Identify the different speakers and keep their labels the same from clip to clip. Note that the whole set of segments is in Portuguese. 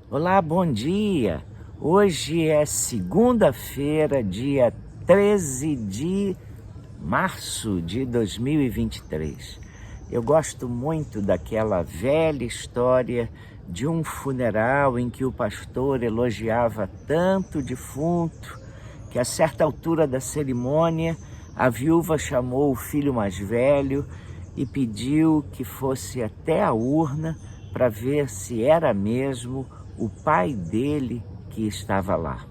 Speaker 1: Olá, bom dia! Hoje é segunda-feira, dia 13 de março de 2023. Eu gosto muito daquela velha história de um funeral em que o pastor elogiava tanto o defunto que, a certa altura da cerimônia, a viúva chamou o filho mais velho e pediu que fosse até a urna para ver se era mesmo o pai dele que estava lá.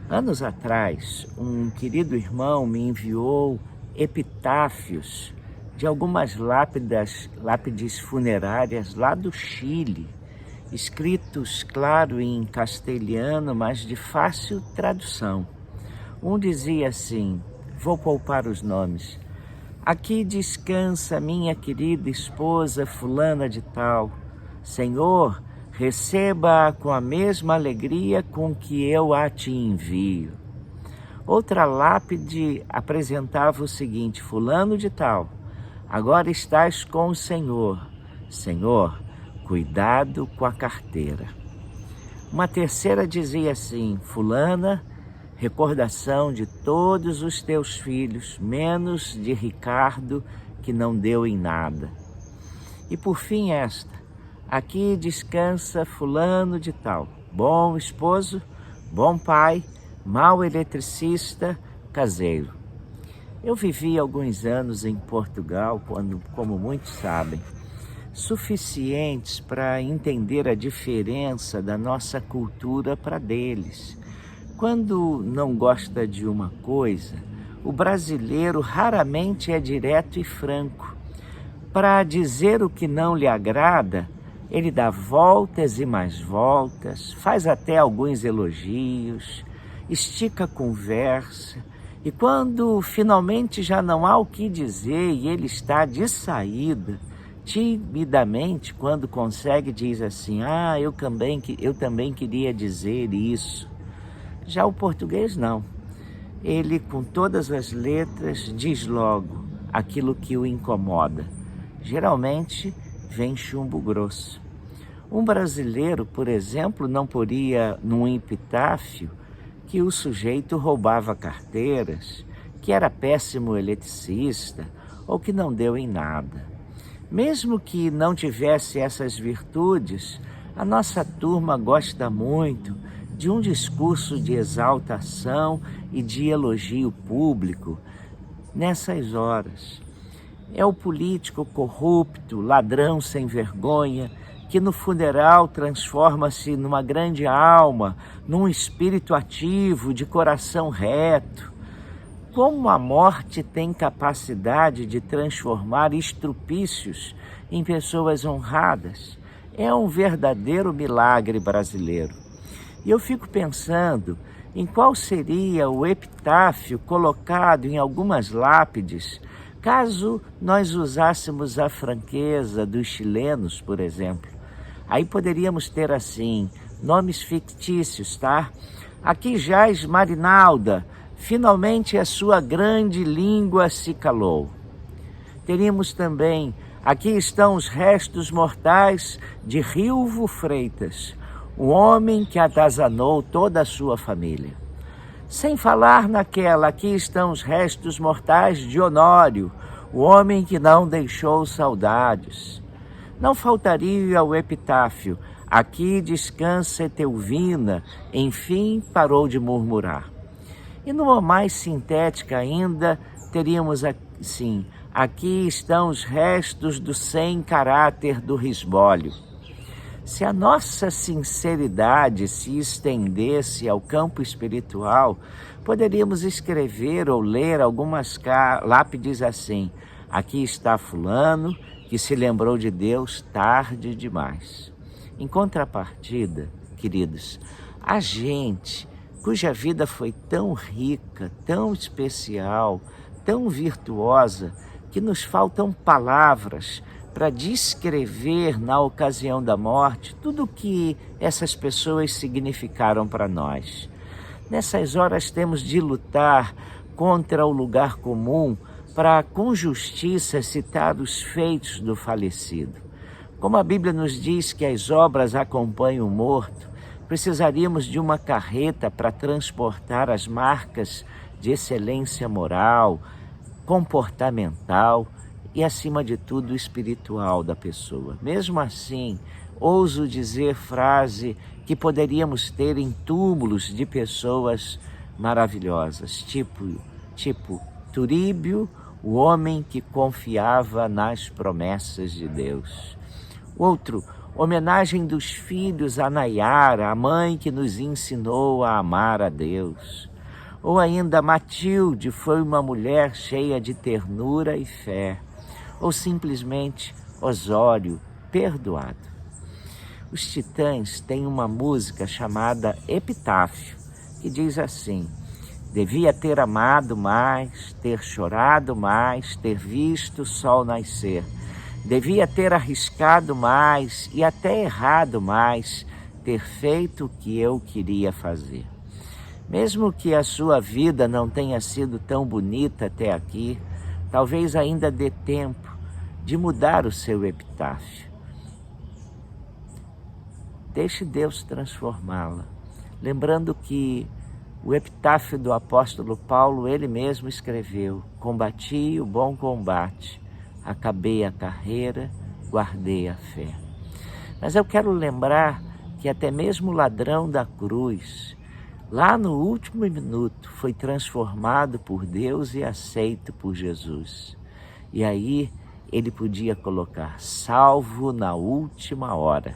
Speaker 1: Anos atrás, um querido irmão me enviou epitáfios de algumas lápides funerárias lá do Chile, escritos, claro, em castelhano, mas de fácil tradução. Um dizia assim, vou poupar os nomes: aqui descansa minha querida esposa fulana de tal. Senhor, receba-a com a mesma alegria com que eu a te envio. Outra lápide apresentava o seguinte: fulano de tal, agora estás com o Senhor. Senhor, cuidado com a carteira. Uma terceira dizia assim: fulana, recordação de todos os teus filhos, menos de Ricardo, que não deu em nada. E por fim esta: aqui descansa fulano de tal, bom esposo, bom pai, mau eletricista, caseiro. Eu vivi alguns anos em Portugal, como muitos sabem, suficientes para entender a diferença da nossa cultura para deles. Quando não gosta de uma coisa, o brasileiro raramente é direto e franco. Para dizer o que não lhe agrada, ele dá voltas e mais voltas, faz até alguns elogios, estica a conversa, e quando finalmente já não há o que dizer e ele está de saída, timidamente, quando consegue, diz assim: eu também queria dizer isso. Já o português não. Ele, com todas as letras, diz logo aquilo que o incomoda. Geralmente vem chumbo grosso. Um brasileiro, por exemplo, não poria num epitáfio que o sujeito roubava carteiras, que era péssimo eletricista ou que não deu em nada. Mesmo que não tivesse essas virtudes, a nossa turma gosta muito de um discurso de exaltação e de elogio público nessas horas. É o político corrupto, ladrão sem vergonha, que no funeral transforma-se numa grande alma, num espírito ativo, de coração reto. Como a morte tem capacidade de transformar estrupícios em pessoas honradas. É um verdadeiro milagre brasileiro. E eu fico pensando em qual seria o epitáfio colocado em algumas lápides, caso nós usássemos a franqueza dos chilenos, por exemplo. Aí poderíamos ter assim, nomes fictícios, tá? Aqui jaz Marinalda, finalmente a sua grande língua se calou. Teríamos também, aqui estão os restos mortais de Rilvo Freitas, o homem que atazanou toda a sua família. Sem falar naquela, aqui estão os restos mortais de Honório, o homem que não deixou saudades. Não faltaria o epitáfio: aqui descansa Etelvina, enfim parou de murmurar. E numa mais sintética ainda, teríamos assim: aqui estão os restos do sem caráter do Risbólio. Se a nossa sinceridade se estendesse ao campo espiritual, poderíamos escrever ou ler algumas lápides assim: aqui está fulano, que se lembrou de Deus tarde demais. Em contrapartida, queridos, a gente cuja vida foi tão rica, tão especial, tão virtuosa, que nos faltam palavras para descrever na ocasião da morte tudo o que essas pessoas significaram para nós. Nessas horas temos de lutar contra o lugar comum para, com justiça, citar os feitos do falecido. Como a Bíblia nos diz que as obras acompanham o morto, precisaríamos de uma carreta para transportar as marcas de excelência moral, comportamental e, acima de tudo, espiritual da pessoa. Mesmo assim, ouso dizer frase que poderíamos ter em túmulos de pessoas maravilhosas, tipo Turíbio, o homem que confiava nas promessas de Deus. Outro, homenagem dos filhos a Nayara, a mãe que nos ensinou a amar a Deus. Ou ainda Matilde foi uma mulher cheia de ternura e fé. Ou simplesmente Osório, perdoado. Os Titãs têm uma música chamada Epitáfio, que diz assim: devia ter amado mais, ter chorado mais, ter visto o sol nascer. Devia ter arriscado mais e até errado mais, ter feito o que eu queria fazer. Mesmo que a sua vida não tenha sido tão bonita até aqui, talvez ainda dê tempo de mudar o seu epitáfio. Deixe Deus transformá-la, lembrando que o epitáfio do apóstolo Paulo, ele mesmo escreveu: combati o bom combate, acabei a carreira, guardei a fé. Mas eu quero lembrar que até mesmo o ladrão da cruz, lá no último minuto, foi transformado por Deus e aceito por Jesus. E aí ele podia colocar salvo na última hora.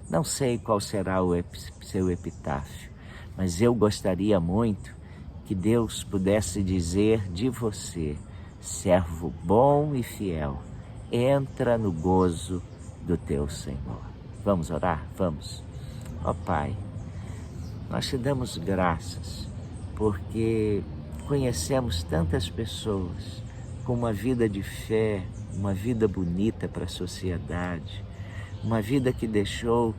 Speaker 1: Não sei qual será o seu epitáfio, mas eu gostaria muito que Deus pudesse dizer de você: servo bom e fiel, entra no gozo do teu Senhor. Vamos orar? Vamos. Ó Pai, nós te damos graças porque conhecemos tantas pessoas com uma vida de fé, uma vida bonita para a sociedade, uma vida que deixou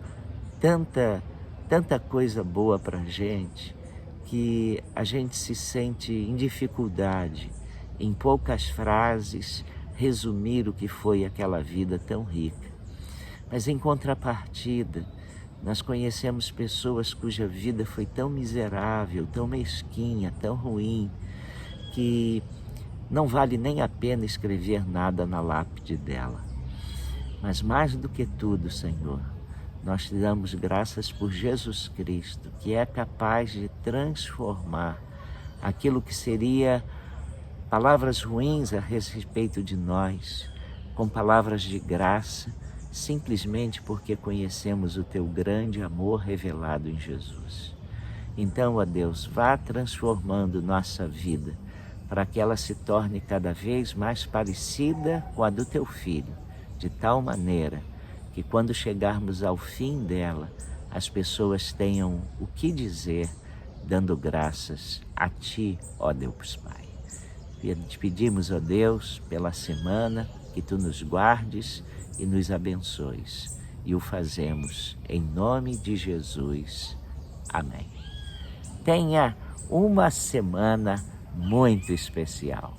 Speaker 1: tanta coisa boa para a gente, que a gente se sente em dificuldade, em poucas frases, resumir o que foi aquela vida tão rica. Mas em contrapartida, nós conhecemos pessoas cuja vida foi tão miserável, tão mesquinha, tão ruim, que não vale nem a pena escrever nada na lápide dela. Mas mais do que tudo, Senhor, nós te damos graças por Jesus Cristo, que é capaz de transformar aquilo que seria palavras ruins a respeito de nós, com palavras de graça, simplesmente porque conhecemos o teu grande amor revelado em Jesus. Então, ó Deus, vá transformando nossa vida para que ela se torne cada vez mais parecida com a do teu Filho, de tal maneira que quando chegarmos ao fim dela, as pessoas tenham o que dizer, dando graças a Ti, ó Deus Pai. Te pedimos, ó Deus, pela semana, que Tu nos guardes e nos abençoes. E o fazemos em nome de Jesus. Amém. Tenha uma semana muito especial.